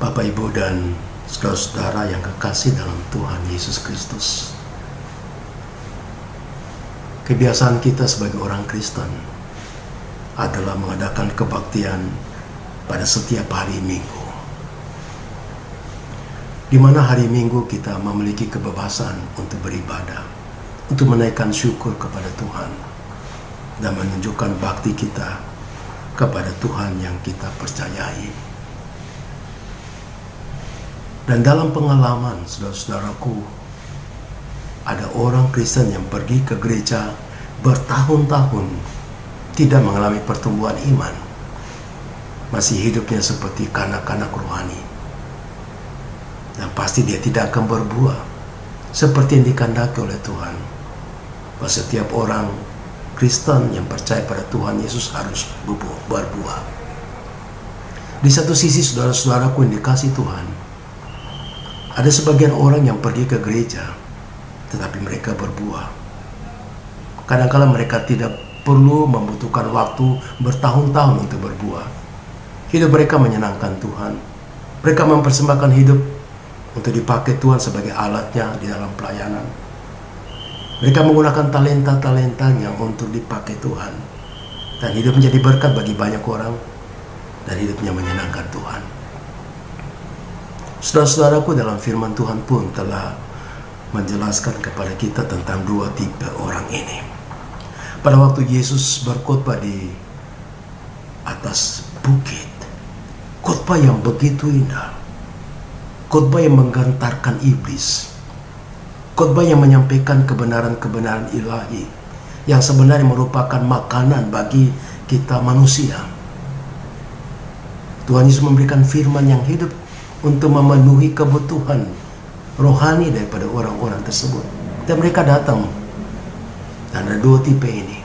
Bapak, Ibu, dan saudara-saudara yang kekasih dalam Tuhan Yesus Kristus. Kebiasaan kita sebagai orang Kristen adalah mengadakan kebaktian pada setiap hari Minggu, di mana hari Minggu kita memiliki kebebasan untuk beribadah, untuk menaikkan syukur kepada Tuhan, dan menunjukkan bakti kita kepada Tuhan yang kita percayai. Dan dalam pengalaman saudara-saudaraku, ada orang Kristen yang pergi ke gereja bertahun-tahun tidak mengalami pertumbuhan iman, masih hidupnya seperti kanak-kanak rohani, dan pasti dia tidak akan berbuah seperti yang dikehendaki oleh Tuhan. Bahwa setiap orang Kristen yang percaya pada Tuhan Yesus harus berbuah. Di satu sisi, saudara-saudaraku yang dikasihi Tuhan, ada sebagian orang yang pergi ke gereja tetapi mereka berbuah. Kadang-kadang mereka tidak perlu membutuhkan waktu bertahun-tahun untuk berbuah. Hidup mereka menyenangkan Tuhan. Mereka mempersembahkan hidup untuk dipakai Tuhan sebagai alatnya di dalam pelayanan. Mereka menggunakan talenta-talentanya untuk dipakai Tuhan, dan hidup menjadi berkat bagi banyak orang, dan hidupnya menyenangkan Tuhan. Saudara-saudaraku, dalam firman Tuhan pun telah menjelaskan kepada kita tentang dua tipe orang ini. Pada waktu Yesus berkhotbah di atas bukit, khotbah yang begitu indah, khotbah yang menggentarkan iblis, khotbah yang menyampaikan kebenaran-kebenaran ilahi yang sebenarnya merupakan makanan bagi kita manusia. Tuhan Yesus memberikan firman yang hidup untuk memenuhi kebutuhan rohani daripada orang-orang tersebut. Dan mereka datang. Dan ada dua tipe ini.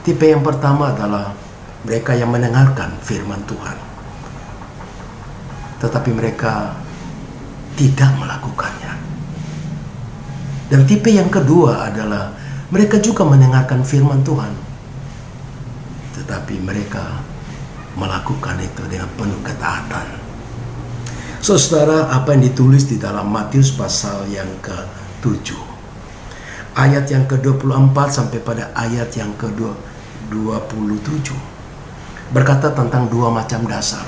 Tipe yang pertama adalah mereka yang mendengarkan firman Tuhan, tetapi mereka tidak melakukannya. Dan tipe yang kedua adalah mereka juga mendengarkan firman Tuhan, tetapi mereka melakukan itu dengan penuh ketaatan. Saudara, apa yang ditulis di dalam Matius pasal yang ke-7, ayat yang ke-24 sampai pada ayat yang ke-27, berkata tentang dua macam dasar.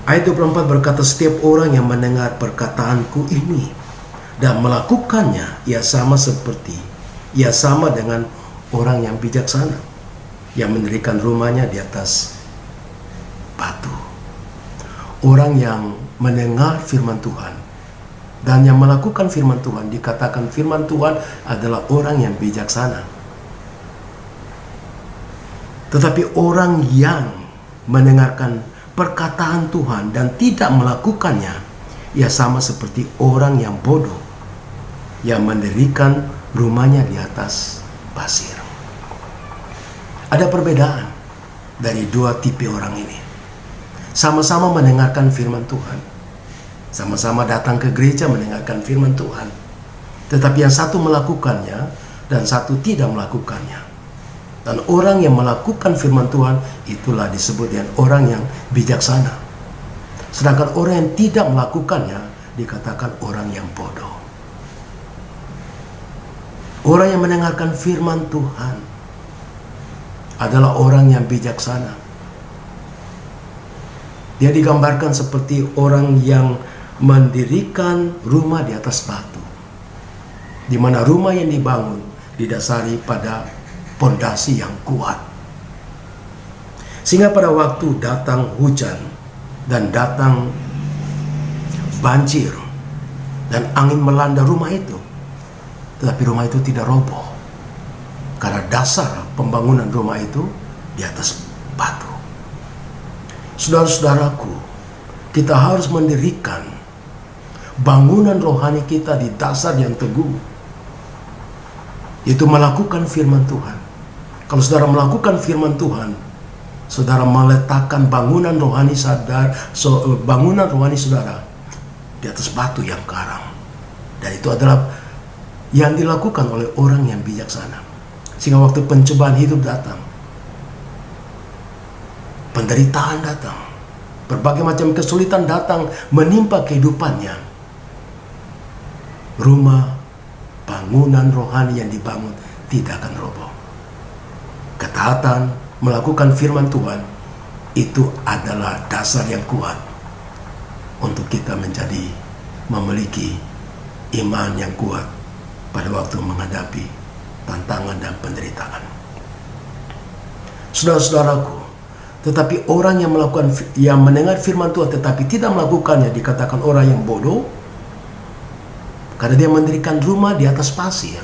Ayat 24 berkata, setiap orang yang mendengar perkataanku ini dan melakukannya, ia sama dengan orang yang bijaksana yang mendirikan rumahnya di atas batu. Orang yang mendengar firman Tuhan dan yang melakukan firman Tuhan, dikatakan firman Tuhan adalah orang yang bijaksana. Tetapi orang yang mendengarkan perkataan Tuhan dan tidak melakukannya, ia sama seperti orang yang bodoh yang mendirikan rumahnya di atas pasir. Ada perbedaan dari dua tipe orang ini. Sama-sama mendengarkan firman Tuhan, sama-sama datang ke gereja mendengarkan firman Tuhan, tetapi yang satu melakukannya dan satu tidak melakukannya. Dan orang yang melakukan firman Tuhan itulah disebut dengan orang yang bijaksana, sedangkan orang yang tidak melakukannya dikatakan orang yang bodoh. Orang yang mendengarkan firman Tuhan adalah orang yang bijaksana. Dia digambarkan seperti orang yang mendirikan rumah di atas batu, di mana rumah yang dibangun didasari pada pondasi yang kuat. Sehingga pada waktu datang hujan dan datang banjir dan angin melanda rumah itu, tetapi rumah itu tidak roboh, karena dasar pembangunan rumah itu di atas batu. Saudara-saudaraku, kita harus mendirikan bangunan rohani kita di dasar yang teguh, yaitu melakukan firman Tuhan. Kalau saudara melakukan firman Tuhan, saudara meletakkan bangunan rohani saudara di atas batu yang karang. Dan itu adalah yang dilakukan oleh orang yang bijaksana. Sehingga waktu pencobaan hidup datang, penderitaan datang, berbagai macam kesulitan datang menimpa kehidupannya, rumah bangunan rohani yang dibangun tidak akan roboh. Ketaatan melakukan firman Tuhan itu adalah dasar yang kuat untuk kita memiliki iman yang kuat pada waktu menghadapi tantangan dan penderitaan. Saudara-saudaraku, tetapi orang yang mendengar firman Tuhan tetapi tidak melakukannya dikatakan orang yang bodoh, karena dia mendirikan rumah di atas pasir.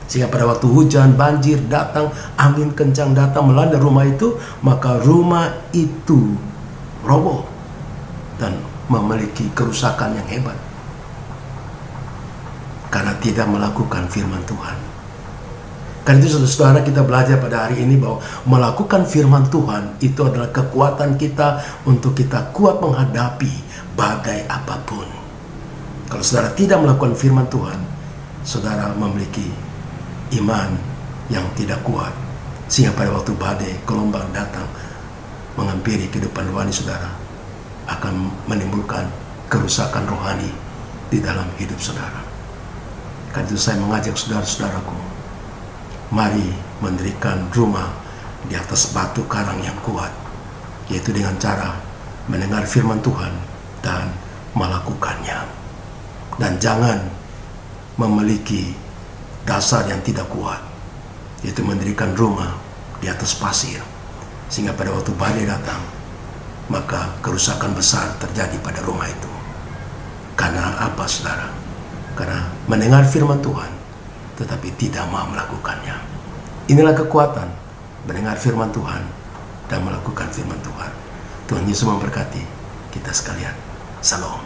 Sehingga pada waktu hujan, banjir datang, angin kencang datang melanda rumah itu, maka rumah itu roboh dan memiliki kerusakan yang hebat karena tidak melakukan firman Tuhan. Karena itu saudara-saudara, kita belajar pada hari ini bahwa melakukan firman Tuhan itu adalah kekuatan kita untuk kita kuat menghadapi badai apapun. Kalau saudara tidak melakukan firman Tuhan, saudara memiliki iman yang tidak kuat, sehingga pada waktu badai gelombang datang menghampiri kehidupan rohani saudara, akan menimbulkan kerusakan rohani di dalam hidup saudara. Karena itu saya mengajak saudara-saudaraku, mari mendirikan rumah di atas batu karang yang kuat, yaitu dengan cara mendengar firman Tuhan dan melakukannya. Dan jangan memiliki dasar yang tidak kuat, yaitu mendirikan rumah di atas pasir, sehingga pada waktu badai datang, maka kerusakan besar terjadi pada rumah itu. Karena apa, saudara? Karena mendengar firman Tuhan tetapi tidak mau melakukannya. Inilah kekuatan mendengar firman Tuhan dan melakukan firman Tuhan. Tuhan Yesus memberkati kita sekalian. Salam.